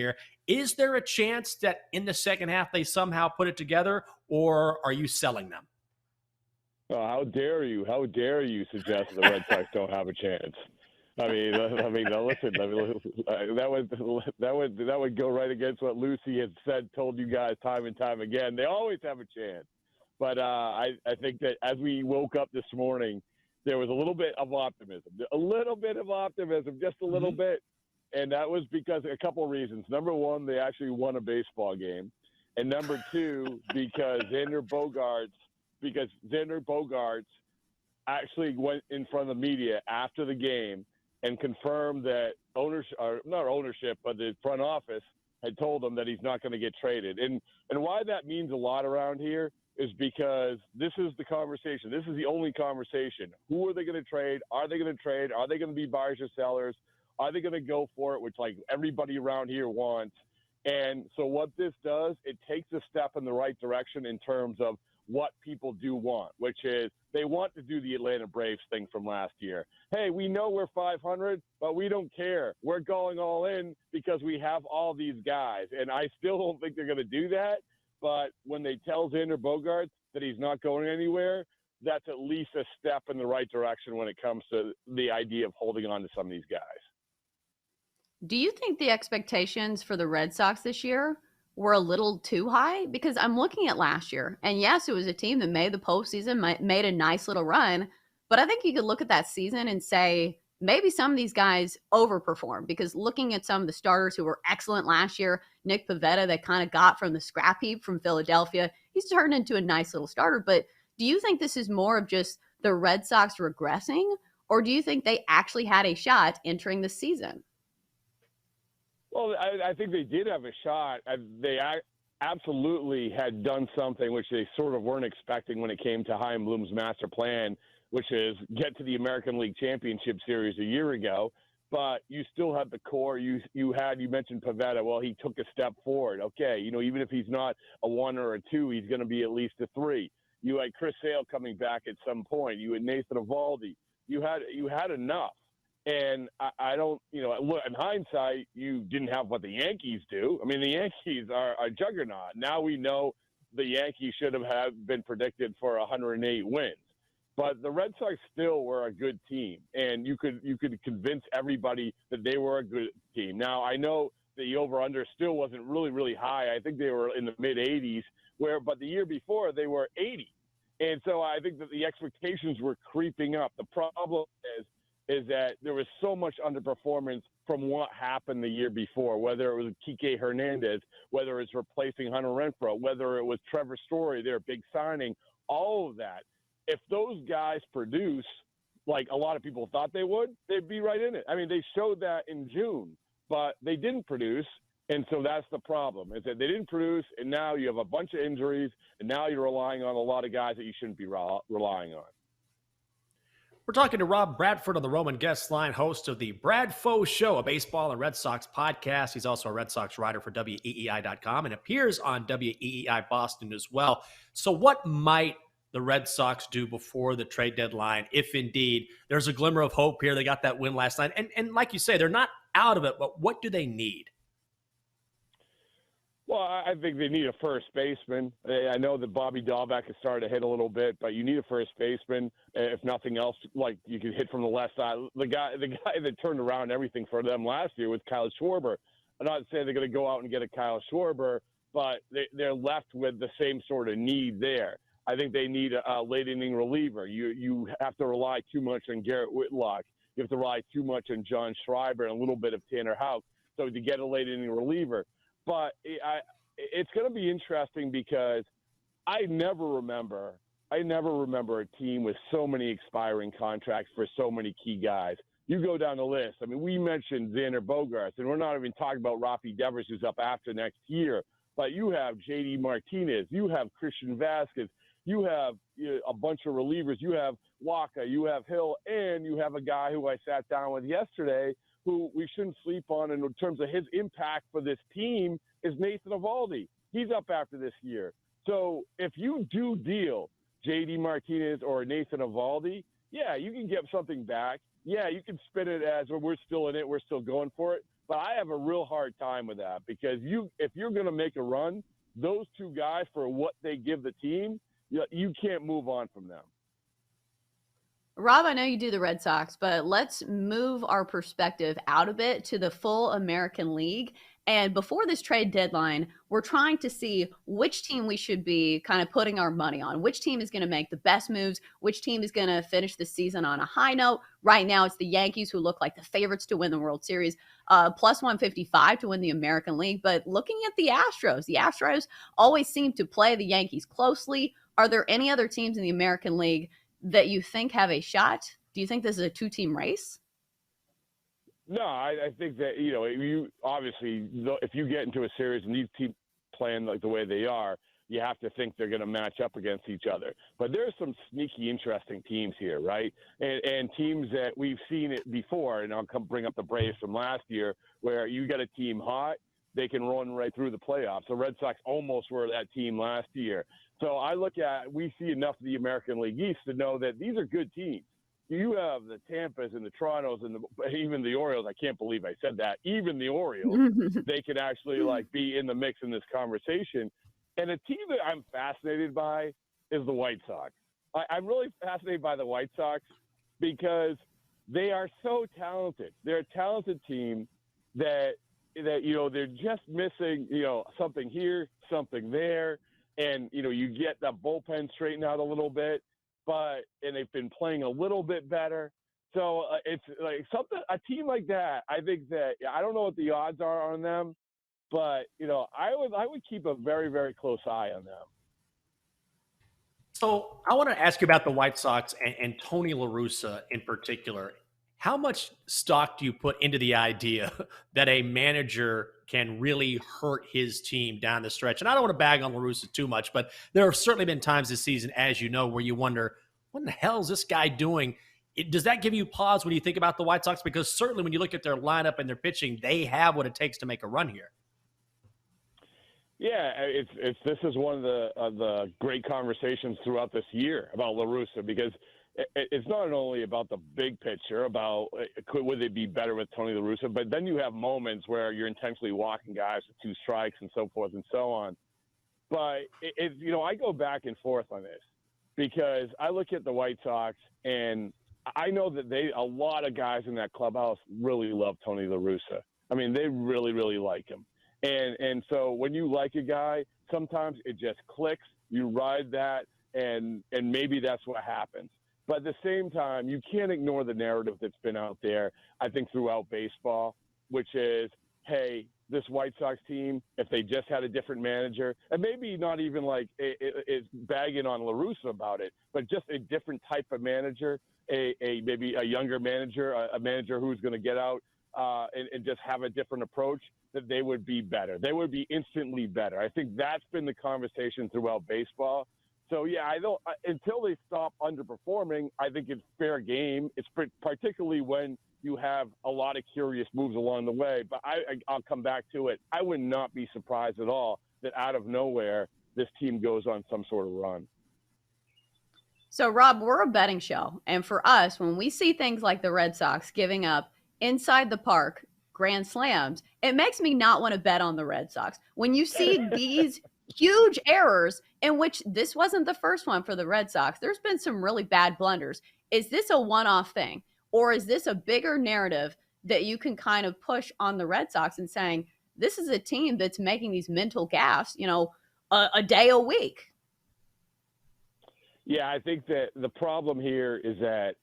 here. Is there a chance that in the second half they somehow put it together, or are you selling them? Oh, how dare you? How dare you suggest the Red Sox don't have a chance? Listen. That would go right against what Lucy has told you guys time and time again. They always have a chance. But I think that as we woke up this morning, there was a little bit of optimism, just a little bit. And that was because a couple of reasons. Number one, they actually won a baseball game. And number two, because Xander Bogaerts actually went in front of the media after the game and confirmed that the front office had told him that he's not going to get traded. And why that means a lot around here is because this is the conversation. This is the only conversation. Who are they going to trade? Are they going to trade? Are they going to be buyers or sellers? Are they going to go for it, which like everybody around here wants? And so what this does, it takes a step in the right direction in terms of what people do want, which is they want to do the Atlanta Braves thing from last year. Hey, we know we're 500, but we don't care. We're going all in because we have all these guys. And I still don't think they're going to do that. But when they tell Xander Bogaerts that he's not going anywhere, that's at least a step in the right direction when it comes to the idea of holding on to some of these guys. Do you think the expectations for the Red Sox this year were a little too high? Because I'm looking at last year, and yes, it was a team that made the postseason, made a nice little run, but I think you could look at that season and say maybe some of these guys overperformed, because looking at some of the starters who were excellent last year, Nick Pivetta, they kind of got from the scrap heap from Philadelphia, he's turned into a nice little starter. But do you think this is more of just the Red Sox regressing, or do you think they actually had a shot entering the season? Well, I think they did have a shot. They absolutely had done something which they sort of weren't expecting when it came to Chaim Bloom's master plan, which is get to the American League Championship Series a year ago. But you still had the core. You mentioned Pivetta. Well, he took a step forward. Okay, even if he's not a 1 or a 2, he's going to be at least a 3. You had Chris Sale coming back at some point. You had Nathan Eovaldi. You had enough. And I don't, in hindsight, you didn't have what the Yankees do. I mean, the Yankees are a juggernaut. Now we know the Yankees should have been predicted for 108 wins. But the Red Sox still were a good team, and you could convince everybody that they were a good team. Now, I know the over-under still wasn't really, really high. I think they were in the mid-80s, but the year before they were 80. And so I think that the expectations were creeping up. The problem is that there was so much underperformance from what happened the year before, whether it was Kike Hernandez, whether it's replacing Hunter Renfroe, whether it was Trevor Story, their big signing, all of that. If those guys produce like a lot of people thought they would, they'd be right in it. I mean, they showed that in June, but they didn't produce. And so that's the problem, is that they didn't produce, and now you have a bunch of injuries, and now you're relying on a lot of guys that you shouldn't be relying on. We're talking to Rob Bradford on the Roman Guest Line, host of the Bradfo Show, a baseball and Red Sox podcast. He's also a Red Sox writer for WEEI.com and appears on WEEI Boston as well. So what might the Red Sox do before the trade deadline, if indeed there's a glimmer of hope here? They got that win last night. And like you say, they're not out of it, but what do they need? Well, I think they need a first baseman. I know that Bobby Dahlbeck has started to hit a little bit, but you need a first baseman. If nothing else, like you can hit from the left side. The guy that turned around everything for them last year was Kyle Schwarber. I'm not saying they're going to go out and get a Kyle Schwarber, but they're left with the same sort of need there. I think they need a late inning reliever. You have to rely too much on Garrett Whitlock. You have to rely too much on John Schreiber and a little bit of Tanner Houck. So to get a late inning reliever. But it's going to be interesting because I never remember a team with so many expiring contracts for so many key guys. You go down the list. I mean, we mentioned Xander Bogaerts, and we're not even talking about Rafi Devers, who's up after next year. But you have J.D. Martinez. You have Christian Vasquez. You have a bunch of relievers. You have Waka. You have Hill. And you have a guy who I sat down with yesterday who we shouldn't sleep on in terms of his impact for this team is Nathan Eovaldi. He's up after this year. So if you do deal J.D. Martinez or Nathan Eovaldi, yeah, you can get something back. Yeah, you can spin it as, well, we're still in it, we're still going for it. But I have a real hard time with that because if you're going to make a run, those two guys, for what they give the team, you can't move on from them. Rob, I know you do the Red Sox, but let's move our perspective out a bit to the full American League. And before this trade deadline, we're trying to see which team we should be kind of putting our money on, which team is going to make the best moves, which team is going to finish the season on a high note. Right now, it's the Yankees, who look like the favorites to win the World Series, plus 155 to win the American League. But looking at the Astros always seem to play the Yankees closely. Are there any other teams in the American League that you think have a shot? Do you think this is a two-team race? No, I think that, you obviously, if you get into a series and these teams playing like the way they are, you have to think they're going to match up against each other. But there's some sneaky, interesting teams here, right? And teams that we've seen it before, and I'll bring up the Braves from last year, where you got a team hot, they can run right through the playoffs. The Red Sox almost were that team last year. So we see enough of the American League East to know that these are good teams. You have the Tampas and the Torontos and even the Orioles. I can't believe I said that. Even the Orioles, they can actually be in the mix in this conversation. And a team that I'm fascinated by is the White Sox. I'm really fascinated by the White Sox because they are so talented. They're a talented team that they're just missing, something here, something there. And, you get that bullpen straightened out a little bit. And they've been playing a little bit better. So it's like a team like that. I think that I don't know what the odds are on them, but I would keep a very, very close eye on them. So I want to ask you about the White Sox and Tony LaRussa in particular. How much stock do you put into the idea that a manager can really hurt his team down the stretch? And I don't want to bag on LaRussa too much, but there have certainly been times this season, as you know, where you wonder, what in the hell is this guy doing? Does that give you pause when you think about the White Sox? Because certainly when you look at their lineup and their pitching, they have what it takes to make a run here. Yeah, this is one of the great conversations throughout this year about LaRussa, because it's not only about the big picture, about would they be better with Tony LaRussa, but then you have moments where you're intentionally walking guys with two strikes and so forth and so on. But I go back and forth on this because I look at the White Sox and I know that a lot of guys in that clubhouse really love Tony LaRussa. I mean, they really, really like him. And so when you like a guy, sometimes it just clicks. You ride that, and maybe that's what happens. But at the same time, you can't ignore the narrative that's been out there, I think, throughout baseball, which is, hey, this White Sox team, if they just had a different manager, and maybe not even it's bagging on LaRussa about it, but just a different type of manager, maybe a younger manager, a manager who's going to get out and just have a different approach, that they would be better. They would be instantly better. I think that's been the conversation throughout baseball. So, yeah, until they stop underperforming, I think it's fair game. It's particularly when you have a lot of curious moves along the way. But I'll come back to it. I would not be surprised at all that out of nowhere, this team goes on some sort of run. So, Rob, we're a betting show. And for us, when we see things like the Red Sox giving up inside the park grand slams, it makes me not want to bet on the Red Sox. When you see these huge errors, in which this wasn't the first one for the Red Sox, there's been some really bad blunders. Is this a one-off thing? Or is this a bigger narrative that you can kind of push on the Red Sox and saying, this is a team that's making these mental gaffes, a day a week? Yeah, I think that the problem here is that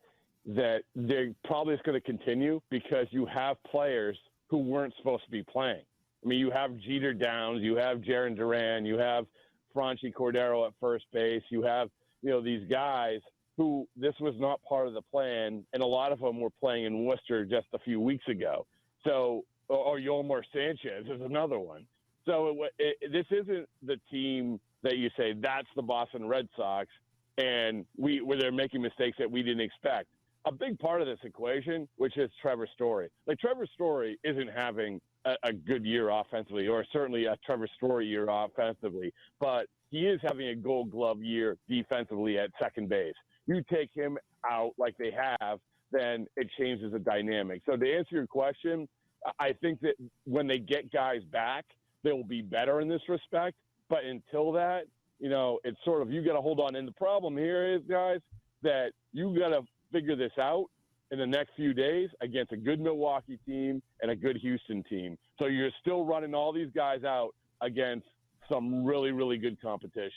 they're probably just going to continue because you have players who weren't supposed to be playing. I mean, you have Jeter Downs, you have Jarren Duran, you have Franchi Cordero at first base, you have, these guys who this was not part of the plan, and a lot of them were playing in Worcester just a few weeks ago. So, or Yolmer Sanchez is another one. So this isn't the team that you say that's the Boston Red Sox, and where they're making mistakes that we didn't expect. A big part of this equation, which is Trevor Story. Trevor Story isn't having a good year offensively, or certainly a Trevor Story year offensively, but he is having a Gold Glove year defensively at second base. You take him out like they have, then it changes the dynamic. So to answer your question, I think that when they get guys back, they will be better in this respect. But until that, it's sort of you got to hold on. And the problem here is, guys, that you got to figure this out in the next few days against a good Milwaukee team and a good Houston team. So you're still running all these guys out against some really, really good competition.